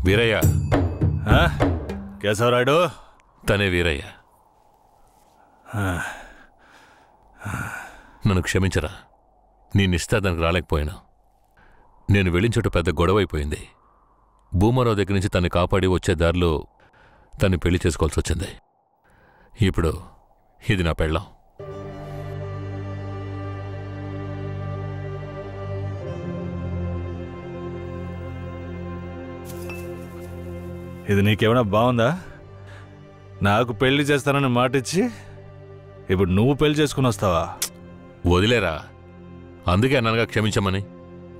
వీరయ్య. కేశవరాయుడు తనే వీరయ్య. నన్ను క్షమించరా, నీ నిస్తాదానికి రాలేకపోయినా. నేను వెళ్ళిన చోటు పెద్ద గొడవైపోయింది. భూమారావు దగ్గర నుంచి తన్ని కాపాడి వచ్చే దారిలో తన్ని పెళ్లి చేసుకోవాల్సి వచ్చింది. ఇప్పుడు ఇది నా పెళ్ళాం. ఇది నీకేమైనా బాగుందా? నాకు పెళ్లి చేస్తానని మాటిచ్చి ఇప్పుడు నువ్వు పెళ్లి చేసుకుని వస్తావా? వదిలేరా, అందుకే అన్నగా క్షమించమని.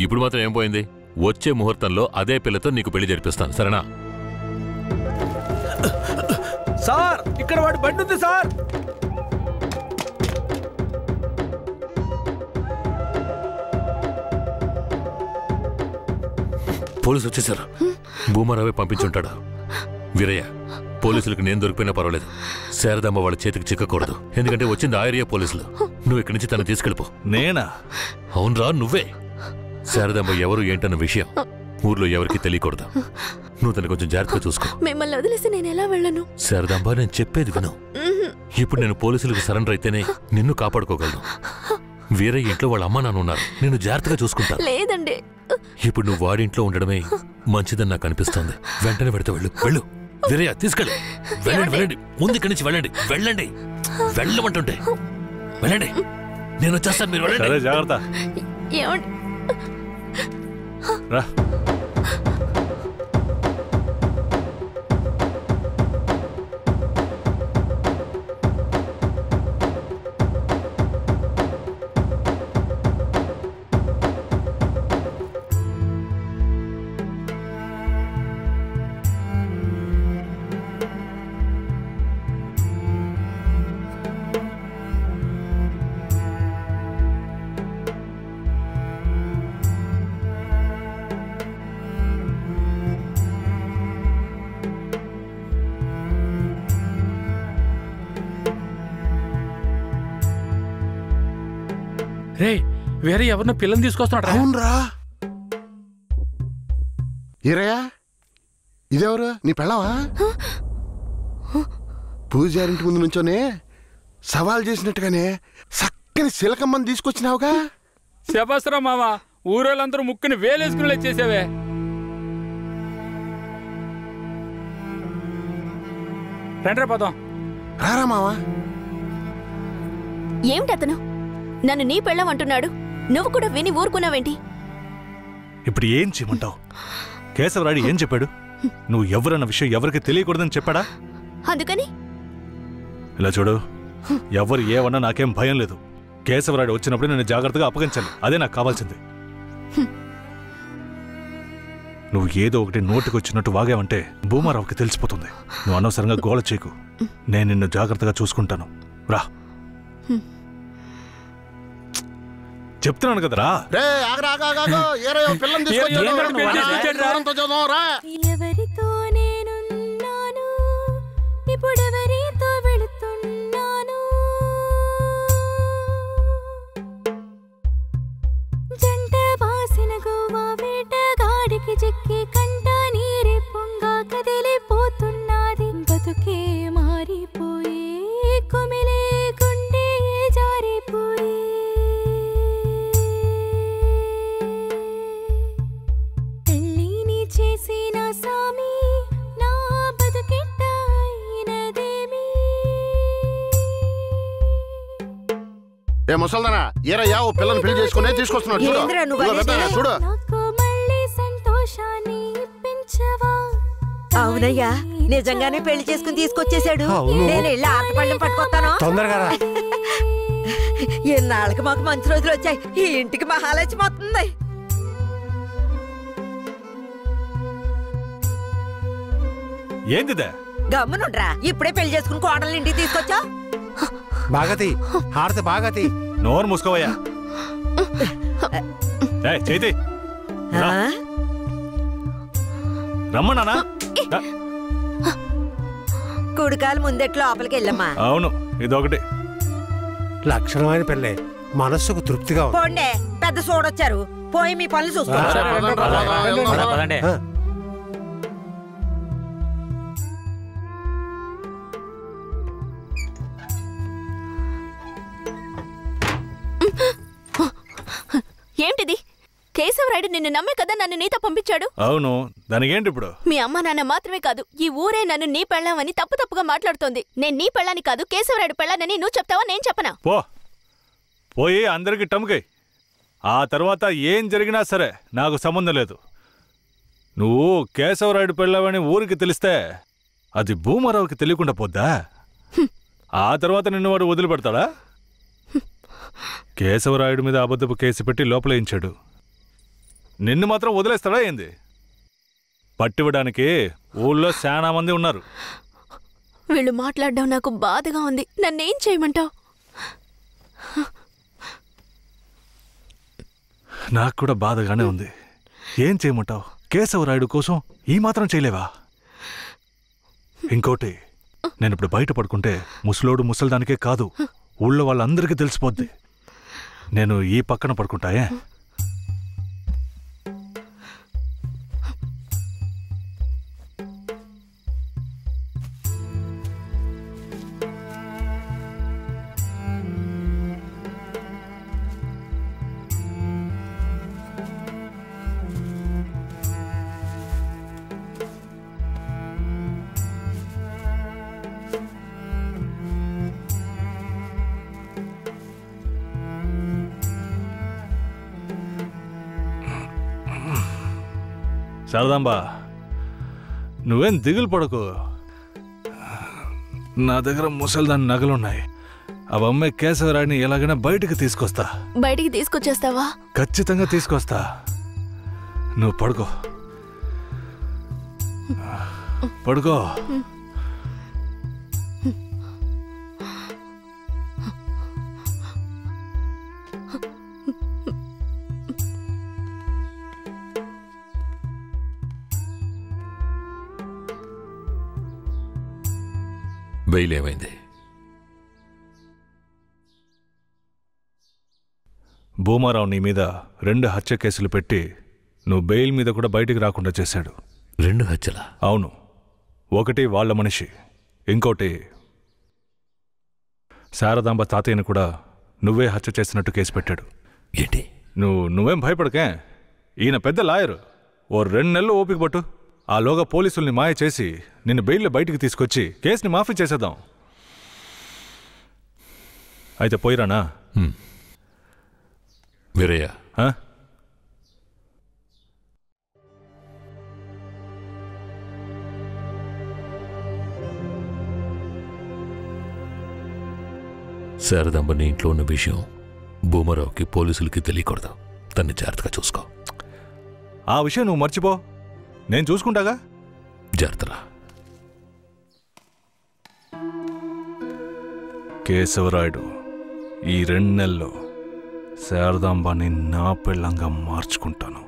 ఇప్పుడు మాత్రం ఏం పోయింది? వచ్చే ముహూర్తంలో అదే పిల్లతో నీకు పెళ్లి జరిపిస్తాను, సరేనా? సార్, ఇక్కడ వాడి బండి ఉంది సార్. పోలీసు వచ్చేసారు. భూమారావే పంపించుంటాడు. వీరయ్య, పోలీసులకు నేను దొరికిపోయినా పర్వాలేదు, శారదమ్మ వాళ్ళ చేతికి చిక్కకూడదు. ఎందుకంటే వచ్చింది ఆ ఏరియా పోలీసులు. నువ్వు ఇక్కడి నుంచి తను తీసుకెళ్ళిపో. నేనా? అవునరా, నువ్వే. శారదమ్మ ఎవరు ఏంటన్న విషయం ఊర్లో ఎవరికి తెలియకూడదు. నువ్వు తను కొంచెం జాగ్రత్తగా చూసుకో. మిమ్మల్ని వదిలేసి నేను ఎలా వెళ్ళను? శారదమ్మ, నేను చెప్పేది విను. ఇప్పుడు నేను పోలీసులకు సరెండర్ అయితేనే నిన్ను కాపాడుకోగలను. వీరయ్య ఇంట్లో వాళ్ళ అమ్మ నాన్న ఉన్నారు, నేను జాగ్రత్తగా చూసుకుంటా. లేదండి, ఇప్పుడు నువ్వు వాడింట్లో ఉండడమే మంచిదని నాకు అనిపిస్తోంది. వెంటనే పెడితే వెళ్ళు. వెళ్ళు వీరయ్య, తీసుకెళ్ళు. వెళ్ళండి, వెళ్ళండి, ముందు ఇక్కడి నుంచి వెళ్ళండి. వెళ్ళండి, వెళ్ళమంటుంటే వెళ్ళండి. నేను వచ్చేస్తాను, మీరు వెళ్ళండి. జాగ్రత్త. రా. రే, వేరే ఎవరినో పిల్లని తీసుకొస్తున్నాడు. అవునరా. ఈరయ్యా, ఇదెవరు? నీ పెళ్ళావా? పూజారింటి ముందు నుంచోనే సవాల్ చేసినట్టుగానే చక్కని శిలకమ్మని తీసుకొచ్చినావుగా. శభాస్రా మామ, ఊరోళ్ళందరూ ముక్కుని వేలేసుకుని వచ్చేసావే. రండ్రా పదం. రారా మావా. ఏమిటి అతను నన్ను నీ పెళ్ళమంటున్నాడు? నువ్వు కూడా విని ఊరుకున్నావేంటి? ఇప్పుడు ఏం చేయమంటావు? కేశవరాయుడు ఏం చెప్పాడు? నువ్వు ఎవరన్న విషయం ఎవరికి తెలియకూడదని చెప్పాడా? అందుకని ఇలా చూడు, ఎవరు ఏమన్నా నాకేం భయం లేదు. కేశవరాయుడు వచ్చినప్పుడు నేను జాగ్రత్తగా అప్పగించాలి, అదే నాకు కావాల్సింది. నువ్వు ఏదో ఒకటి నోటికి వచ్చినట్టు వాగావంటే భూమారావుకి తెలిసిపోతుంది. నువ్వు అనవసరంగా గోల చేయకు. నేను నిన్ను జాగ్రత్తగా చూసుకుంటాను. రా, చెప్తున్నాను కదరా. ఎవరితో నేనున్నాను, ఇప్పుడెవరితో వెళుతున్నాను? జంట బాసిన గోవా వేటగాడికి చిక్కి కంట నీరే పొంగా కదిలిపోతున్నది. బతుకే మారిపోయి కుమిలే గుండె జారిపోయి. చేసిన సామి నా బతుకెట్ట అయినదేమి? ఏ ముసల్దానా, ఏరయ్యా ఓ పిల్లని పెళ్లి చేసుకునే తీసుకొస్తున్నాడు చూడు. నాకు మళ్ళీ సంతోషాన్ని ఇప్పించవా? అవునయ్యా, నిజంగానే పెళ్లి చేసుకుని తీసుకొచ్చేసాడు. నేను వెళ్ళి ఆటపళ్ళం పట్టుకొస్తాను. తొందరగా. ఎన్నాళ్ళకి మాకు మంచి రోజులు వచ్చాయి. ఈ ఇంటికి మహాలక్ష్మి వస్తుంది. ఏందిదే? గమ్మునుండ్రా, ఇప్పుడే పెళ్లి చేసుకుని కోడలు ఇంటికి తీసుకొచ్చా. బాగతి హారతి, బాగతి. నోరు మూసుకోవయ్యా. చేతి రమ్మన్నానా? కుడికాలు ముందెట్లు లోపలికి వెళ్ళమ్మా. అవును, ఇదొకటి లక్షణమైన పెళ్ళే, మనస్సుకు తృప్తిగా. పోండే, పెద్ద సోడొచ్చారు. పోయి మీ పనులు చూసుకోండి. ఏంటిది? కేశవరాయుడు నిన్ను నమ్మే కదా నన్ను నీతో పంపించాడు. అవును, దానికేంటి ఇప్పుడు? మీ అమ్మ నాన్న మాత్రమే కాదు, ఈ ఊరే నన్ను నీ పెళ్ళామని తప్పుగా మాట్లాడుతోంది. నేను నీ పెళ్ళాని కాదు, కేశవరాయుడు పెళ్ళానని నువ్వు చెప్తావా, నేను చెప్పనా? పోయి అందరికి టమ్ముకై. ఆ తర్వాత ఏం జరిగినా సరే నాకు సంబంధం లేదు. నువ్వు కేశవరాయుడు పెళ్ళావని ఊరికి తెలిస్తే అది భూమారావుకి తెలియకుండా పోద్దా? ఆ తర్వాత నిన్ను వాడు వదిలిపెడతాడా? కేశవరాయుడు మీద అబద్ధపు కేసు పెట్టి లోపలేయించాడు. నిన్ను మాత్రం వదిలేస్తాడా ఏంది? పట్టివ్వడానికి ఊళ్ళో చాలా మంది ఉన్నారు. వీళ్ళు మాట్లాడడం నాకు బాధగా ఉంది. నన్నేం చేయమంటావు? నాకు కూడా బాధగానే ఉంది. ఏం చేయమంటావు? కేశవరాయుడు కోసం ఈ మాత్రం చేయలేవా? ఇంకోటి, నేను ఇప్పుడు బయట పడుకుంటే ముసలోడు ముసలిదానికే కాదు, ఊళ్ళో వాళ్ళందరికీ తెలిసిపోద్ది. నేను ఈ పక్కన పడుకుంటాయే. శారదాంబా, నువ్వేం దిగులు పడకు. నా దగ్గర ముసలిదాని నగలున్నాయి. అవమ్మే కేశవరాయుడిని ఎలాగైనా బయటికి తీసుకొస్తా. బయటికి తీసుకొచ్చేస్తావా? ఖచ్చితంగా తీసుకొస్తా. నువ్వు పడుకో, పడుకో. బెయిల్ ఏమైంది? భూమారావు నీ మీద 2 హత్య కేసులు పెట్టి నువ్వు బెయిల్ మీద కూడా బయటికి రాకుండా చేశాడు. 2 హత్యలా? అవును. ఒకటి వాళ్ళ మనిషి, ఇంకోటి శారదాంబ తాతయ్యను కూడా నువ్వే హత్య చేసినట్టు కేసు పెట్టాడు. ఏంటి? నువ్వేం భయపడకే. ఈయన పెద్ద లాయరు. ఓ 2 నెలలు ఓపిక పట్టు. ఆలోగా పోలీసుల్ని మాయ చేసి నిన్ను బెయిల్లో బయటికి తీసుకొచ్చి కేసుని మాఫీ చేసేద్దాం. అయితే పోయిరానా? వీరయ్య, శారదాంబ నీ ఇంట్లో ఉన్న విషయం భూమారావుకి పోలీసులకి తెలియకూడదు. తన్ని జాగ్రత్తగా చూసుకో. ఆ విషయం నువ్వు మర్చిపో, నేను చూసుకుంటాగా. జాగ్రత్తరా. కేశవరాయుడు ఈ 2 నెలల్లో శారదాంబాని నా పెళ్ళంగా మార్చుకుంటాను.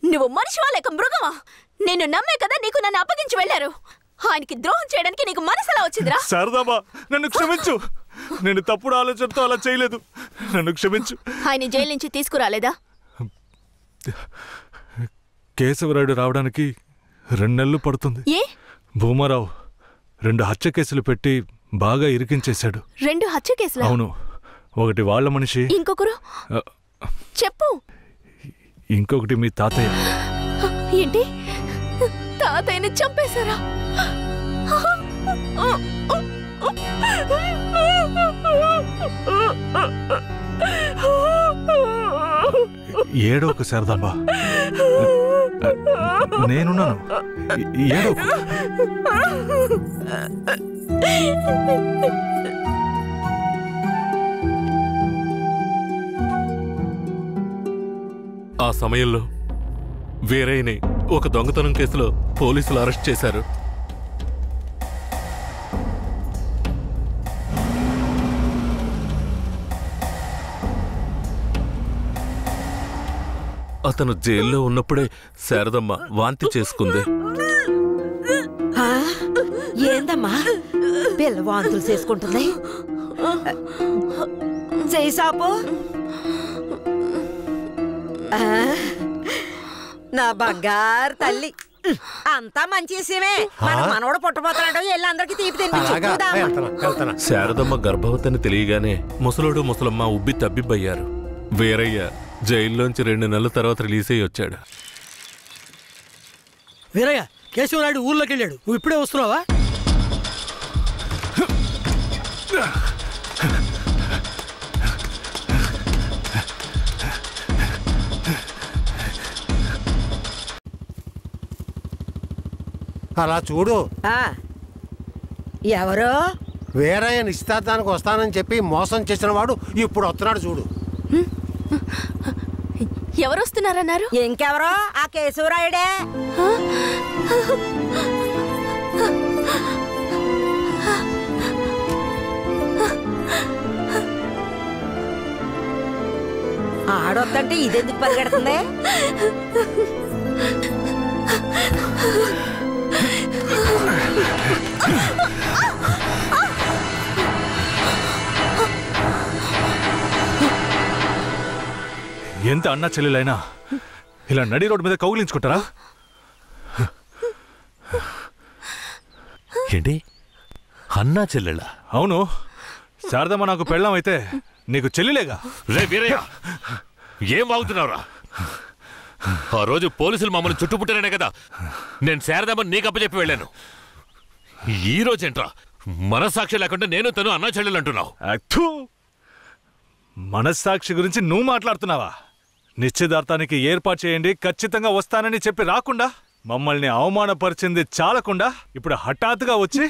నువ్వు మనిషివా లేక మృగమా? నేను నమ్మే కదా నీకు నన్ను అప్పగించి వెళ్ళారు. ఆయనకి ద్రోహం చేయడానికి నీకు మనసులా వచ్చిందిరా? శారదాంబా, నన్ను క్షమించు. నేను తప్పుడు ఆలోచనతో అలా చేయలేదు. నన్ను క్షమించు. ఆయన జైలు నుంచి తీసుకురాలేదా? కేశవరాయుడు రావడానికి 2 నెలలు పడుతుంది. ఏ? భూమారావు 2 హత్య కేసులు పెట్టి బాగా ఇరికించేశాడు. 2 హత్య కేసులా? అవును. ఒకటి వాళ్ళ మనిషి, ఇంకొకరు చెప్పు. ఇంకొకటి మీ తాతయ్య. ఏంటి? తాతయ్యని చంపేశారా? ఏడోకు శారదాంబా, నేనున్నాను. ఏడోకు. ఆ సమయంలో వీరయ్యని ఒక దొంగతనం కేసులో పోలీసులు అరెస్ట్ చేశారు. అతను జైల్లో ఉన్నప్పుడే శారదమ్మ వాంతి చేసుకుంది. ఏందమ్మా పిల్ల వాంతులు చేసుకుంటుంది? చేసాపు నా బంగారు తల్లి, అంతా మంచి విషయమే. మన మనవడు పుట్టబోతున్నాడు, వెళ్ళి అందరికి తీపి తినిపించు. శారదమ్మ గర్భవతిని తెలియగానే ముసలోడు ముసలమ్మ ఉబ్బి తబ్బిబ్బయ్యారు. వీరయ్య జైల్లోంచి 2 నెలల తర్వాత రిలీజ్ అయ్యి వచ్చాడు. వీరయ్య, కేశవరాయుడు ఊర్లోకి వెళ్ళాడు, నువ్వు ఇప్పుడే వస్తున్నావా? అలా చూడు. ఎవరో వీరయ్య నిశ్చితార్థానికి వస్తానని చెప్పి మోసం చేసిన వాడు ఇప్పుడు వస్తున్నాడు చూడు. ఎవరు వస్తున్నారన్నారు? ఇంకెవరో ఆ కేశవరాయుడే. ఆడొద్దంటే ఇదెందుకు పరిగెడుతుంది? ఎంత అన్నా చెల్లెలైనా ఇలా నడి రోడ్డు మీద కౌగిలించుకుంటారా? ఏంటి అన్నా చెల్లెళ్ళ? అవును, శారదమ్మ నాకు పెళ్ళాం అయితే నీకు చెల్లిలేగా. రే వీరయ్య, ఏం వాగుతున్నావురా? ఆ రోజు పోలీసులు మమ్మల్ని చుట్టుముట్టారనే కదా నేను శారదమ్మని నీకు అప్పచెప్పి వెళ్ళాను. ఈ రోజేంట్రా మనస్సాక్షి లేకుండా నేను తను అన్నా చెల్లెలు అంటున్నావు? మనస్సాక్షి గురించి నువ్వు మాట్లాడుతున్నావా? నిశ్చితార్థానికి ఏర్పాటు చేయండి, ఖచ్చితంగా వస్తానని చెప్పి రాకుండా మమ్మల్ని అవమానపరిచింది చాలకుండా ఇప్పుడు హఠాత్తుగా వచ్చి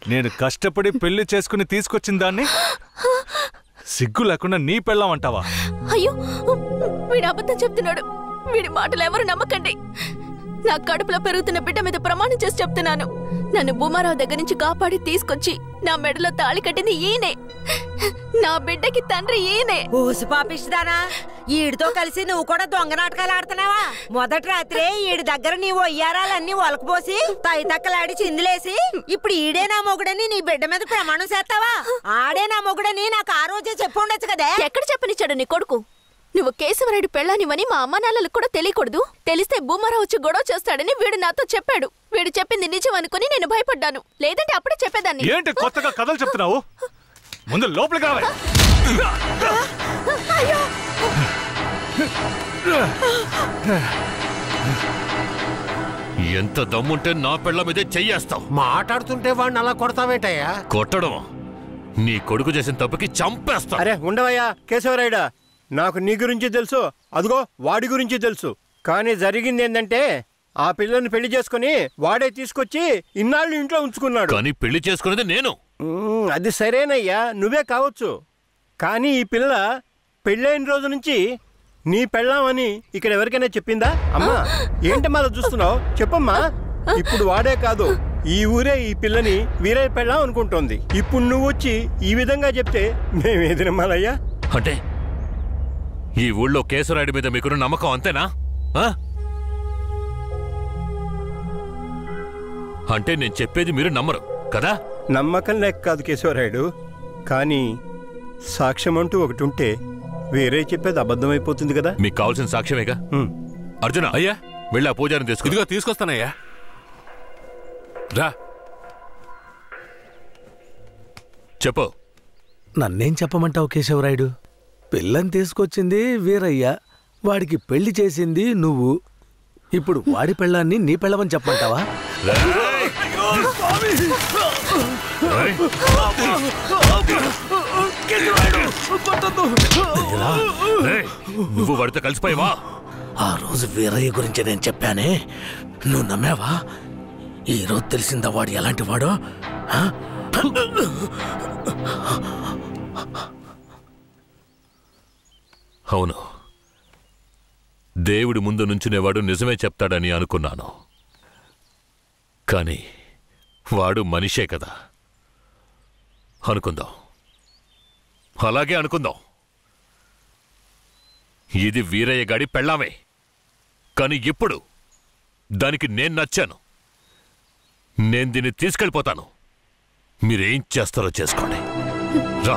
నేను కష్టపడి పెళ్లి చేసుకుని తీసుకొచ్చిన దాన్ని సిగ్గు లేకుండా నీ పెళ్ళాం అంటావా? అయ్యో, వీడు అబద్ధం చెప్తున్నాడు. వీడి మాటలు ఎవరు నమ్మకండి. నా కడుపులో పెరుగుతున్న బిడ్డ మీద ప్రమాణం చేసి చెప్తున్నాను. నన్ను భూమారావు దగ్గర నుంచి కాపాడి తీసుకొచ్చి నా మెడలో తాళి కట్టింది ఈయనే. నా బిడ్డకి తండ్రి ఈయనే. ఊసి పాపిస్తానా? ఈడితో కలిసి నువ్వు కూడా దొంగ నాటకాలు ఆడుతున్నావా? మొదటి రాత్రే ఈడి దగ్గర నీ ఒయ్యారాలన్నీ ఒలకపోసి తైతక్కలాడి చిందులేసి ఇప్పుడు ఈడే నా మొగుడని నీ బిడ్డ మీద ప్రమాణం చేస్తావా? ఆడే నా మొగుడని నాకు ఆ రోజే చెప్పు ఉండొచ్చు కదే. ఎక్కడ చెప్పనిచ్చాడు నీ కొడుకు? నువ్వు కేశవరాయుడు పెళ్ళానివని మా అమ్మ నాన్నలకు కూడా తెలియకూడదు. తెలిస్తే భూమారావు వచ్చి గొడవ చేస్తాడని వీడు నాతో చెప్పాడు. వీడు చెప్పింది నిజం అనుకుని నేను భయపడ్డాను, లేదంటే అప్పుడే చెప్పేదాన్ని. ఏంటి కొత్తగా కథలు చెప్తున్నావు? ముందు లోపలికి రావాలి. ఎంత దమ్ముంటే నా పెళ్ళ మీదే చెయ్యేస్తావు? మాట్లాడుతుంటే వాడిని అలా కొడతావేంటయ్యా? కొట్టడం నీ కొడుకు చేసిన తప్పుకి చంపేస్తా. అరే ఉండవయ్యా కేశవరాయుడా, నాకు నీ గురించి తెలుసు, అదిగో వాడి గురించి తెలుసు. కానీ జరిగింది ఏంటంటే ఆ పిల్లని పెళ్లి చేసుకుని వాడే తీసుకొచ్చి ఇన్నాళ్ళు ఇంట్లో ఉంచుకున్నాడు. కానీ పెళ్లి చేసుకునేది నేను. అది సరేనయ్యా, నువ్వే కావచ్చు. కానీ ఈ పిల్ల పెళ్ళైన రోజు నుంచి నీ పెళ్ళామని ఇక్కడ ఎవరికైనా చెప్పిందా? అమ్మా ఏంటమ్మా అలా చూస్తున్నావు? చెప్పమ్మా. ఇప్పుడు వాడే కాదు, ఈ ఊరే ఈ పిల్లని వీరయ్య పెళ్ళాం అనుకుంటోంది. ఇప్పుడు నువ్వు వచ్చి ఈ విధంగా చెప్తే మేమేది నమ్మాలయ్యా? అంటే ఈ ఊళ్ళో కేశవరాయుడి మీద మీకున్న నమ్మకం అంతేనా? అంటే నేను చెప్పేది మీరు నమ్మరు కదా? నమ్మకం లేక కాదు కేశవరాయుడు, కానీ సాక్ష్యం అంటూ ఒకటి ఉంటే వేరే చెప్పేది అబద్ధమైపోతుంది కదా. మీకు కావాల్సిన సాక్ష్యమేగా. అర్జున, అయ్యా వెళ్ళి ఆ పూజారిని తీసుకు. ఇదిగో తీసుకొస్తానయ్యా. రా చెప్పు. నన్నేం చెప్పమంటావు కేశవరాయుడు? పిల్లని తీసుకొచ్చింది వీరయ్య, వాడికి పెళ్లి చేసింది నువ్వు. ఇప్పుడు వాడి పెళ్ళాన్ని నీ పెళ్ళమని చెప్పమంటావా? నువ్వు వాడితో కలిసిపోయావా? ఆ రోజు వీరయ్య గురించి నేను చెప్పానే, నువ్వు నమ్మావా? ఈరోజు తెలిసిందా వాడు ఎలాంటి వాడో? అవును, దేవుడి ముందు నుంచునేవాడు నిజమే చెప్తాడని అనుకున్నాను. కానీ వాడు మనిషే కదా. అనుకుందాం, అలాగే అనుకుందాం. ఇది వీరయ్య గాడి పెళ్ళామే. కానీ ఇప్పుడు దానికి నేను నచ్చాను. నేను దీన్ని తీసుకెళ్ళిపోతాను. మీరేం చేస్తారో చేసుకోండి. రా.